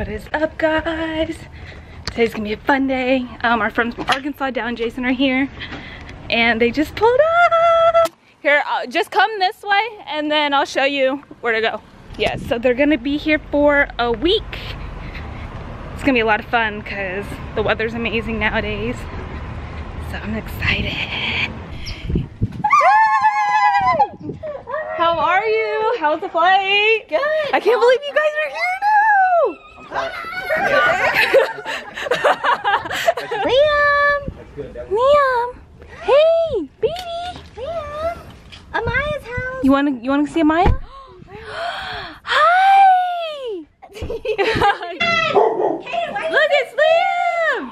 What is up, guys? Today's gonna be a fun day. Our friends from Arkansas, Dow and Jason, are here, and they just pulled up. Here, just come this way, and then I'll show you where to go. Yeah, so they're gonna be here for a week. It's gonna be a lot of fun because the weather's amazing nowadays. So I'm excited. How are you? How's the flight? Good. I can't believe you guys are here now. Liam. Liam. Hey, baby. Liam. Amaya's house. You wanna see Amaya? Hi. Look, it's Liam.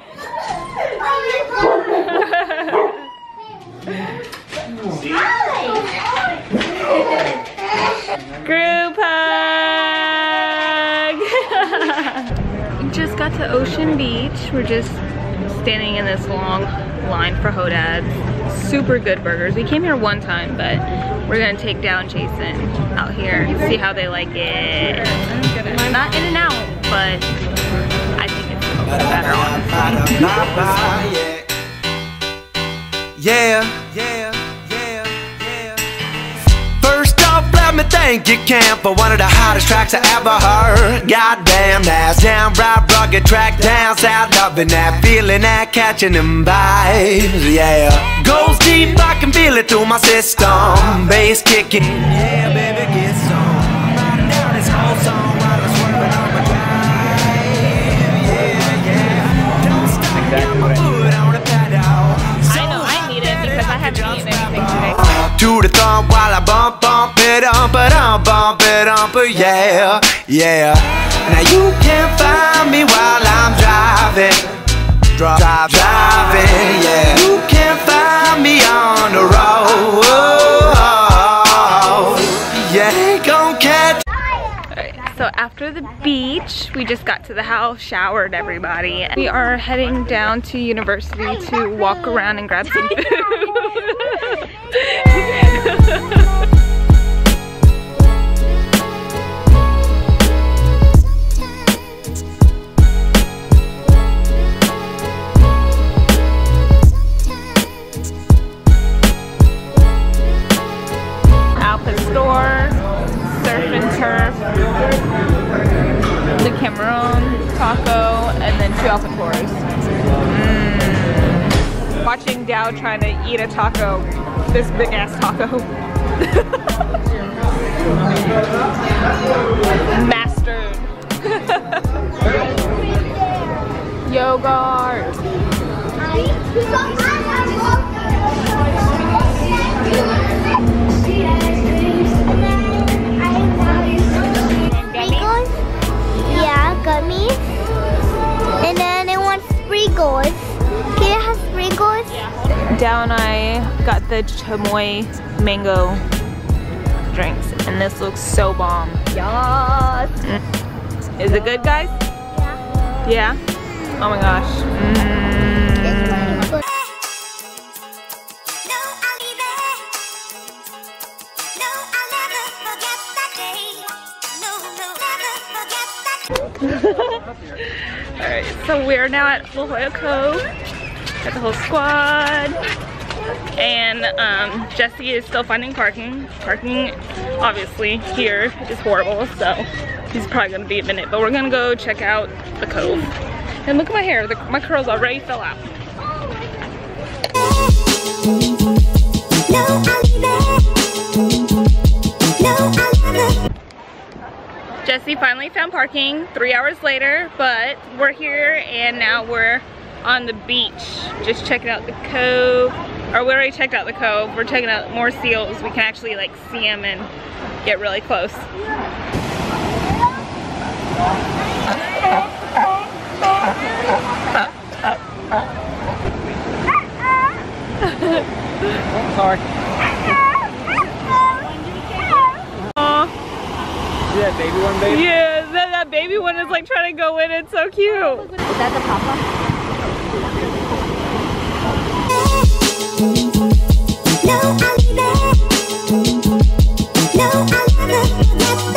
Group hug! We just got to Ocean Beach. We're just standing in this long line for Hodad's. Super good burgers. We came here one time, but we're gonna take down Jason out here and see how they like it. Not in and out, but I think it's a little bit better, honestly. Yeah. First off, let me thank you, Camp, for one of the hottest tracks I ever heard. Goddamn, that's downright rugged track down south, loving that feeling, that catching them vibes. Yeah, goes deep, I can feel it through my system. Bass kicking, yeah, baby, get some. Riding down this whole song while I'm swerving on my drive. Yeah. Don't stop, got my foot on the pedal. I know I need it because I haven't eaten anything today. To the thumb while I bump it up, yeah. Now you can't find me while I'm driving, yeah. You can't find me on the road, yeah, ain't gon' catch. Alright, so after the beach, we just got to the house, showered everybody. We are heading down to University to walk around and grab some food. The Cameroon taco, and then 2 alfajores. Watching Dow trying to eat a taco, this big ass taco. Mastered. Yogurt. Gummies, and then they want sprinkles. Can you have sprinkles? Dow and I got the chamoy mango drinks, and this looks so bomb. Yes. Is it good, guys? Yeah. Yeah? Oh my gosh. Alright, so we're now at La Jolla Cove. Got the whole squad. And Jesse is still finding parking. Parking, obviously, here is horrible, so he's probably gonna be a minute. But we're gonna go check out the cove. And look at my hair, my curls already fell out. Jesse finally found parking 3 hours later, but we're here and now we're on the beach just checking out the cove. Or we already checked out the cove. We're checking out more seals. We can actually like see them and get really close. Sorry. See that baby one, baby? Yeah, that baby one is like trying to go in. It's so cute. Is that the papa?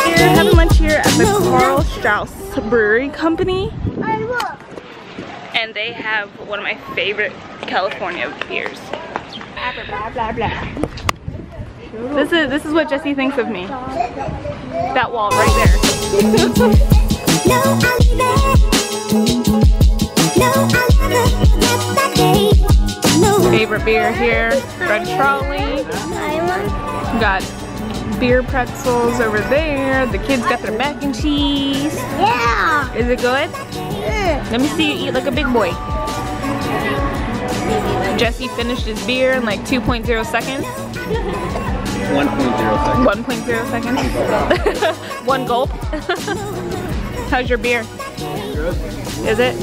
We're having lunch here at the Carl Strauss Brewery Company. Hey, look. And they have one of my favorite California beers. Blah, blah, blah. This is what Jesse thinks of me. That wall right there. Favorite beer here, Red Trolley. Got beer pretzels over there. The kids got their mac and cheese. Yeah. Is it good? Yeah. Let me see you eat like a big boy. Jesse finished his beer in like 2.0 seconds. 1.0 seconds. 1 gulp. How's your beer? Good. Is it?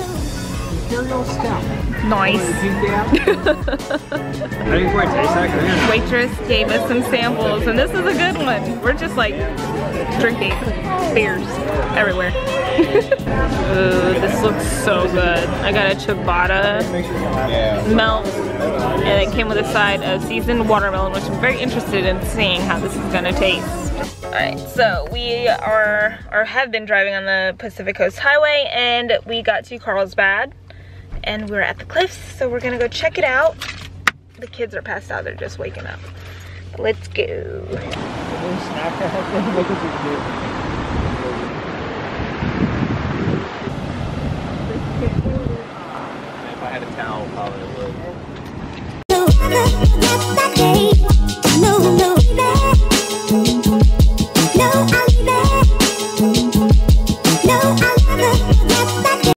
Imperial Stout. Nice. Waitress gave us some samples, and this is a good one. We're just like drinking beers everywhere. Ooh, this looks so good. I got a ciabatta melt, and it came with a side of seasoned watermelon, which I'm very interested in seeing how this is gonna taste. Alright, so we have been driving on the Pacific Coast Highway, and we got to Carlsbad, and we're at the cliffs, so we're gonna go check it out. The kids are passed out, they're just waking up. But let's go. If I had a towel, probably would.